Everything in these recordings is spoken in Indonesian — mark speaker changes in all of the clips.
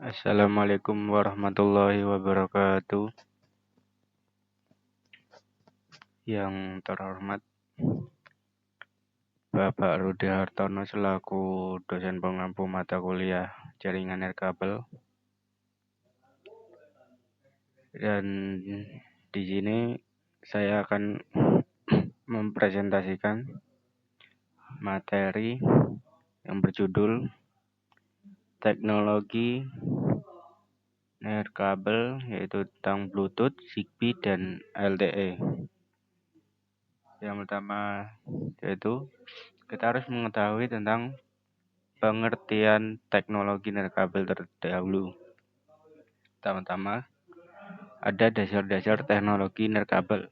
Speaker 1: Assalamualaikum warahmatullahi wabarakatuh. Yang terhormat Bapak Rudi Hartono selaku dosen pengampu mata kuliah jaringan nirkabel. Dan di sini saya akan mempresentasikan materi yang berjudul teknologi nirkabel, yaitu tentang Bluetooth, Zigbee, dan LTE. Yang pertama yaitu kita harus mengetahui tentang pengertian teknologi nirkabel terdahulu. Pertama-tama ada dasar-dasar teknologi nirkabel.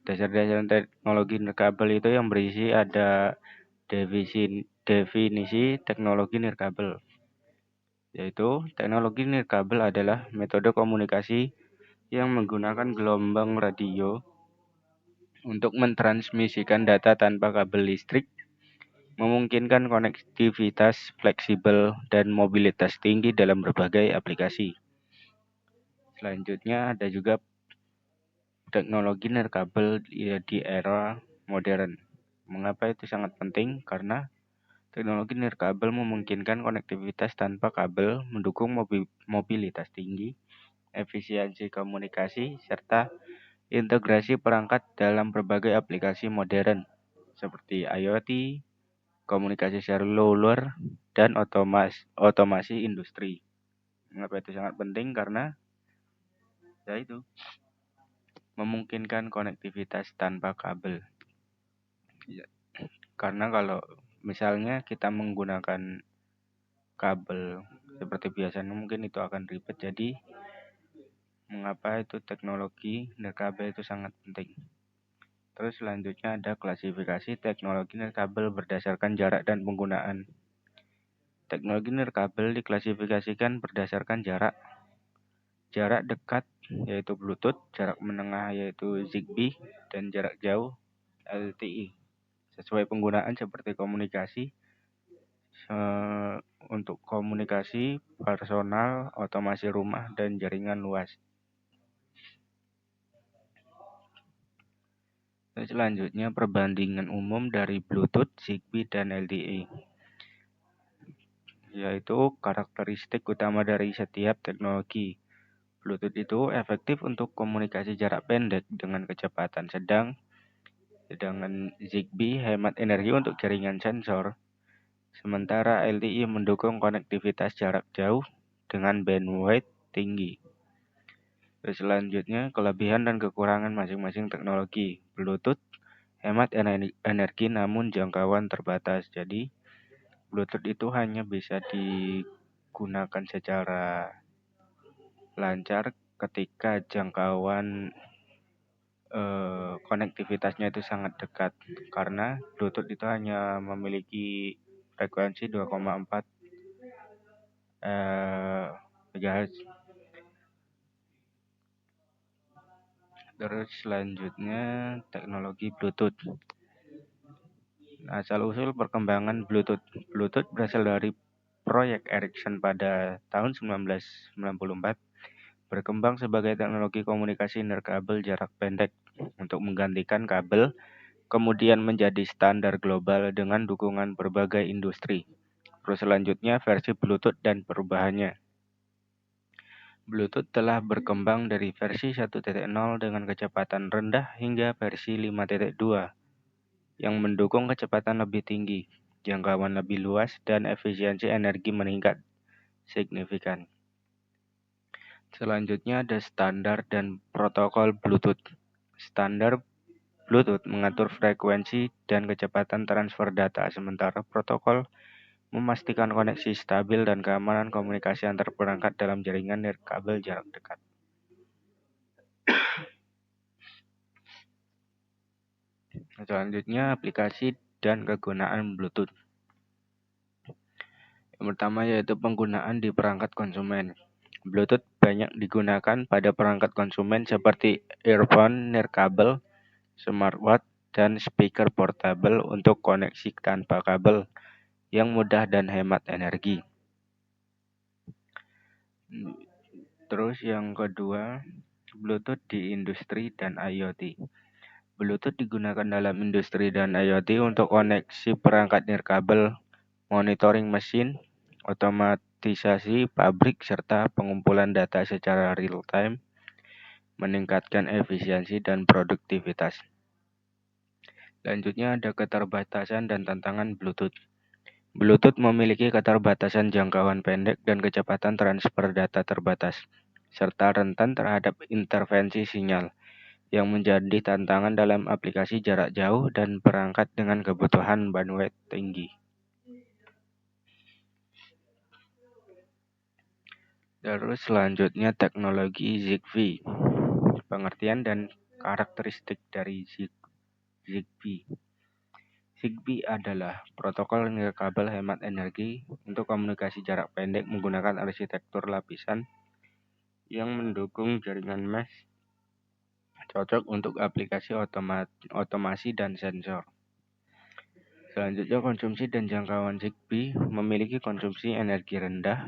Speaker 1: Dasar-dasar teknologi nirkabel itu yang berisi ada definisi teknologi nirkabel, yaitu teknologi nirkabel adalah metode komunikasi yang menggunakan gelombang radio untuk mentransmisikan data tanpa kabel listrik, memungkinkan konektivitas fleksibel dan mobilitas tinggi dalam berbagai aplikasi. Selanjutnya ada juga teknologi nirkabel di era modern. Mengapa itu sangat penting? Karena teknologi nirkabel memungkinkan konektivitas tanpa kabel, mendukung mobilitas tinggi, efisiensi komunikasi, serta integrasi perangkat dalam berbagai aplikasi modern seperti IoT, komunikasi seluler, dan otomasi industri. Mengapa itu sangat penting? Karena yaitu memungkinkan konektivitas tanpa kabel. Karena kalau misalnya kita menggunakan kabel seperti biasanya mungkin itu akan ribet. Jadi mengapa itu teknologi nirkabel itu sangat penting. Terus selanjutnya ada klasifikasi teknologi nirkabel berdasarkan jarak dan penggunaan. Teknologi nirkabel diklasifikasikan berdasarkan jarak. Jarak dekat yaitu Bluetooth, jarak menengah yaitu Zigbee, dan jarak jauh LTE. Sesuai penggunaan seperti komunikasi, untuk komunikasi personal, otomasi rumah, dan jaringan luas. Selanjutnya perbandingan umum dari Bluetooth, Zigbee, dan LTE, yaitu karakteristik utama dari setiap teknologi. Bluetooth itu efektif untuk komunikasi jarak pendek dengan kecepatan sedang, sedangkan Zigbee hemat energi untuk jaringan sensor. Sementara LTE mendukung konektivitas jarak jauh dengan bandwidth tinggi. Terus selanjutnya kelebihan dan kekurangan masing-masing teknologi. Bluetooth hemat energi namun jangkauan terbatas. Jadi Bluetooth itu hanya bisa digunakan secara lancar ketika jangkauan konektivitasnya itu sangat dekat, karena Bluetooth itu hanya memiliki frekuensi 2,4 MHz. Terus selanjutnya teknologi Bluetooth. Asal-usul perkembangan Bluetooth. Bluetooth berasal dari proyek Ericsson pada tahun 1994, berkembang sebagai teknologi komunikasi nirkabel jarak pendek untuk menggantikan kabel, kemudian menjadi standar global dengan dukungan berbagai industri. Terus selanjutnya versi Bluetooth dan perubahannya. Bluetooth telah berkembang dari versi 1.0 dengan kecepatan rendah hingga versi 5.2 yang mendukung kecepatan lebih tinggi, jangkauan lebih luas, dan efisiensi energi meningkat signifikan. Selanjutnya ada standar dan protokol Bluetooth. Standar Bluetooth mengatur frekuensi dan kecepatan transfer data, sementara protokol memastikan koneksi stabil dan keamanan komunikasi antar perangkat dalam jaringan nirkabel jarak dekat. Selanjutnya aplikasi dan kegunaan Bluetooth. Yang pertama yaitu penggunaan di perangkat konsumen. Bluetooth banyak digunakan pada perangkat konsumen seperti earphone nirkabel, smartwatch, dan speaker portable untuk koneksi tanpa kabel yang mudah dan hemat energi. Terus yang kedua, Bluetooth di industri dan IoT. Bluetooth digunakan dalam industri dan IoT untuk koneksi perangkat nirkabel, monitoring mesin, otomatisasi pabrik, serta pengumpulan data secara real-time, meningkatkan efisiensi dan produktivitas. Selanjutnya ada keterbatasan dan tantangan Bluetooth. Bluetooth memiliki keterbatasan jangkauan pendek dan kecepatan transfer data terbatas, serta rentan terhadap intervensi sinyal, yang menjadi tantangan dalam aplikasi jarak jauh dan perangkat dengan kebutuhan bandwidth tinggi. Terus selanjutnya teknologi Zigbee. Pengertian dan karakteristik dari Zigbee. Zigbee adalah protokol nirkabel hemat energi untuk komunikasi jarak pendek menggunakan arsitektur lapisan yang mendukung jaringan mesh, cocok untuk aplikasi otomasi dan sensor. Selanjutnya, konsumsi dan jangkauan Zigbee memiliki konsumsi energi rendah,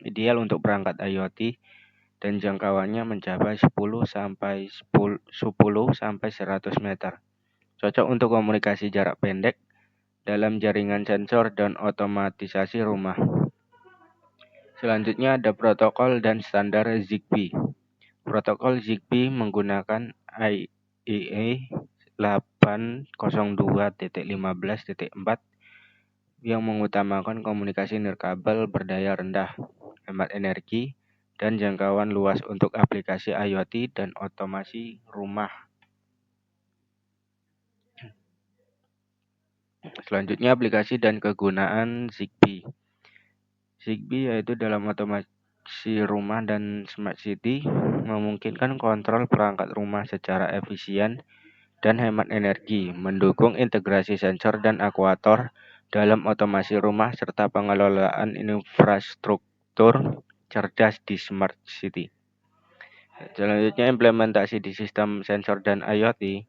Speaker 1: ideal untuk perangkat IoT, dan jangkauannya mencapai 10 sampai 100 meter. Cocok untuk komunikasi jarak pendek dalam jaringan sensor dan otomatisasi rumah. Selanjutnya ada protokol dan standar Zigbee. Protokol Zigbee menggunakan IEEE 802.15.4 yang mengutamakan komunikasi nirkabel berdaya rendah, hemat energi, dan jangkauan luas untuk aplikasi IoT dan otomasi rumah. Selanjutnya, aplikasi dan kegunaan Zigbee. Zigbee yaitu dalam otomasi rumah dan smart city, memungkinkan kontrol perangkat rumah secara efisien dan hemat energi, mendukung integrasi sensor dan aktuator dalam otomasi rumah, serta pengelolaan infrastruktur cerdas di smart city. Selanjutnya, implementasi di sistem sensor dan IoT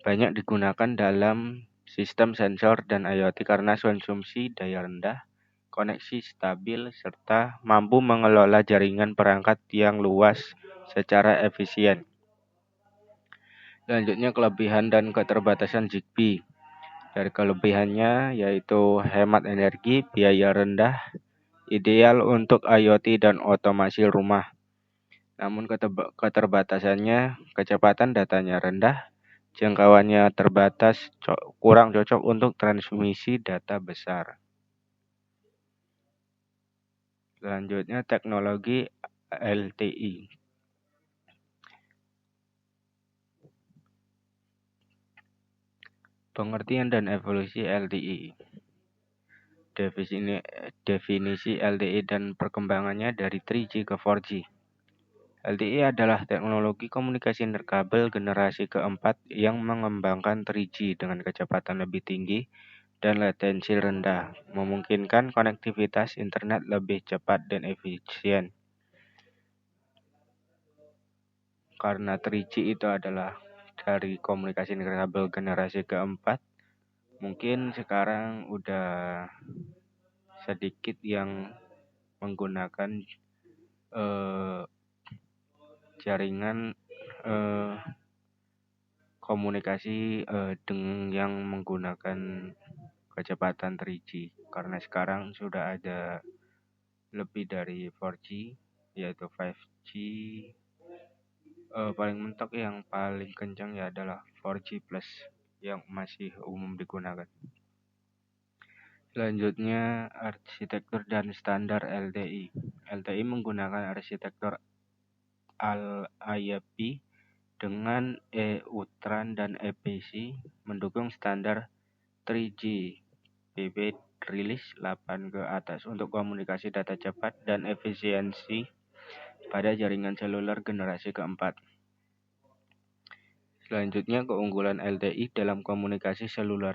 Speaker 1: banyak digunakan dalam sistem sensor dan IoT karena konsumsi daya rendah, koneksi stabil, serta mampu mengelola jaringan perangkat yang luas secara efisien. Selanjutnya, kelebihan dan keterbatasan Zigbee. Dari kelebihannya yaitu hemat energi, biaya rendah, ideal untuk IoT dan otomasi rumah. Namun keterbatasannya, kecepatan datanya rendah, jangkauannya terbatas, kurang cocok untuk transmisi data besar. Selanjutnya, teknologi LTE. Pengertian dan evolusi LTE. Definisi LTE dan perkembangannya dari 3G ke 4G. LTE adalah teknologi komunikasi nirkabel generasi keempat yang mengembangkan 3G dengan kecepatan lebih tinggi dan latensi rendah, memungkinkan konektivitas internet lebih cepat dan efisien. Karena 3G itu adalah dari komunikasi nirkabel generasi keempat, mungkin sekarang udah sedikit yang menggunakan jaringan komunikasi dengan yang menggunakan kecepatan 3G, karena sekarang sudah ada lebih dari 4G, yaitu 5G. Paling mentok yang paling kencang ya adalah 4G plus yang masih umum digunakan. Selanjutnya, arsitektur dan standar LTE. LTE menggunakan arsitektur Al-IEEE dengan E-UTRAN dan EPC, mendukung standar 3G PB rilis 8 ke atas untuk komunikasi data cepat dan efisiensi pada jaringan seluler generasi keempat. Selanjutnya, keunggulan LTE dalam komunikasi seluler.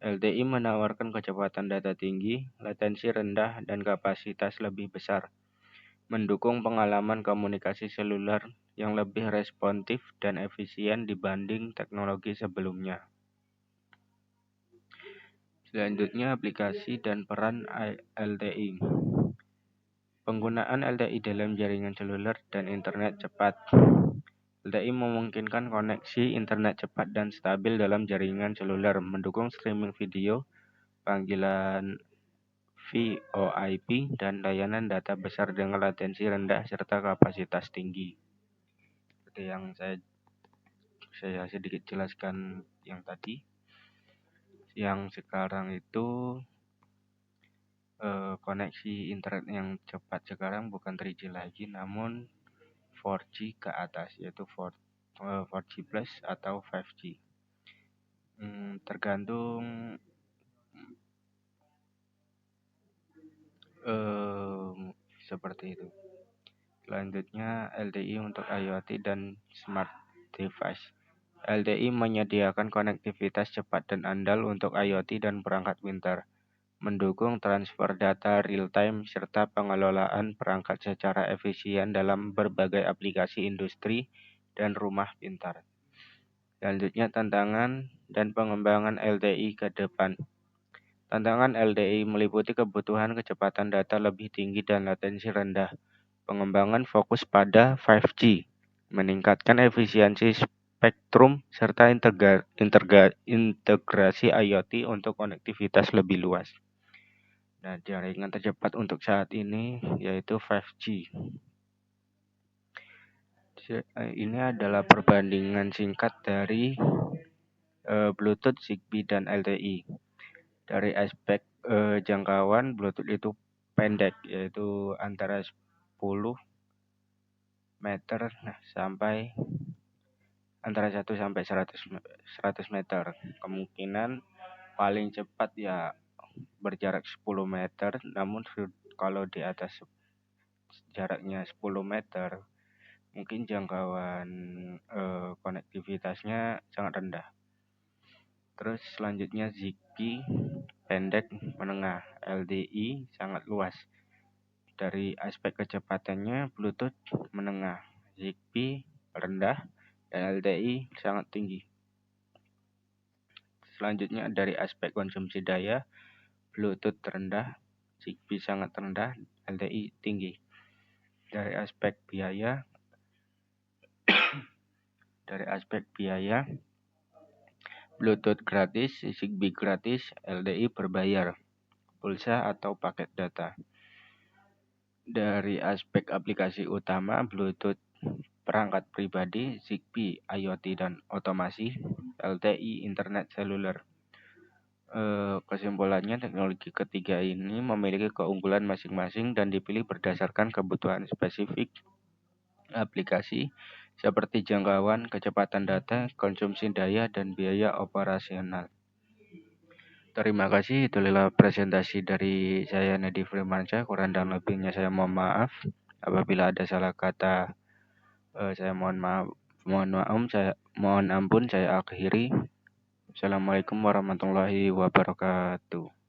Speaker 1: LTE menawarkan kecepatan data tinggi, latensi rendah, dan kapasitas lebih besar, mendukung pengalaman komunikasi seluler yang lebih responsif dan efisien dibanding teknologi sebelumnya. Selanjutnya, aplikasi dan peran LTE. Penggunaan LTE dalam jaringan seluler dan internet cepat. LTE memungkinkan koneksi internet cepat dan stabil dalam jaringan seluler, mendukung streaming video, panggilan VoIP, dan layanan data besar dengan latensi rendah serta kapasitas tinggi. Seperti yang saya sedikit jelaskan yang tadi. Yang sekarang itu koneksi internet yang cepat sekarang bukan 3G lagi, namun 4G ke atas, yaitu 4G plus atau 5G. Tergantung seperti itu. Selanjutnya, LTE untuk IoT dan smart device. LTE menyediakan konektivitas cepat dan andal untuk IoT dan perangkat pintar, mendukung transfer data real-time serta pengelolaan perangkat secara efisien dalam berbagai aplikasi industri dan rumah pintar. Selanjutnya, tantangan dan pengembangan LTE ke depan. Tantangan LTE meliputi kebutuhan kecepatan data lebih tinggi dan latensi rendah. Pengembangan fokus pada 5G, meningkatkan efisiensi spektrum, serta integrasi IoT untuk konektivitas lebih luas. Nah, jaringan tercepat untuk saat ini yaitu 5G. Ini adalah perbandingan singkat dari Bluetooth, Zigbee, dan LTE. Dari aspek jangkauan, Bluetooth itu pendek, yaitu antara 10 meter sampai antara 1 sampai 100 meter. Kemungkinan paling cepat ya berjarak 10 meter, namun kalau di atas jaraknya 10 meter, mungkin jangkauan konektivitasnya sangat rendah. Terus selanjutnya Zigbee, pendek menengah. LTE sangat luas. Dari aspek kecepatannya, Bluetooth menengah, Zigbee rendah, dan LTE sangat tinggi. Selanjutnya dari aspek konsumsi daya, Bluetooth rendah, Zigbee sangat rendah, LTE tinggi. Dari aspek biaya, Bluetooth gratis, Zigbee gratis, LTE berbayar, pulsa atau paket data. Dari aspek aplikasi utama, Bluetooth perangkat pribadi, Zigbee IoT dan otomasi, LTE internet seluler. Kesimpulannya, teknologi ketiga ini memiliki keunggulan masing-masing dan dipilih berdasarkan kebutuhan spesifik aplikasi seperti jangkauan, kecepatan data, konsumsi daya, dan biaya operasional. Terima kasih, itulah presentasi dari saya Nedi Firmansyah. Kurang dan lebihnya saya mohon maaf. Apabila ada salah kata, saya mohon ampun, saya akhiri. Assalamualaikum warahmatullahi wabarakatuh.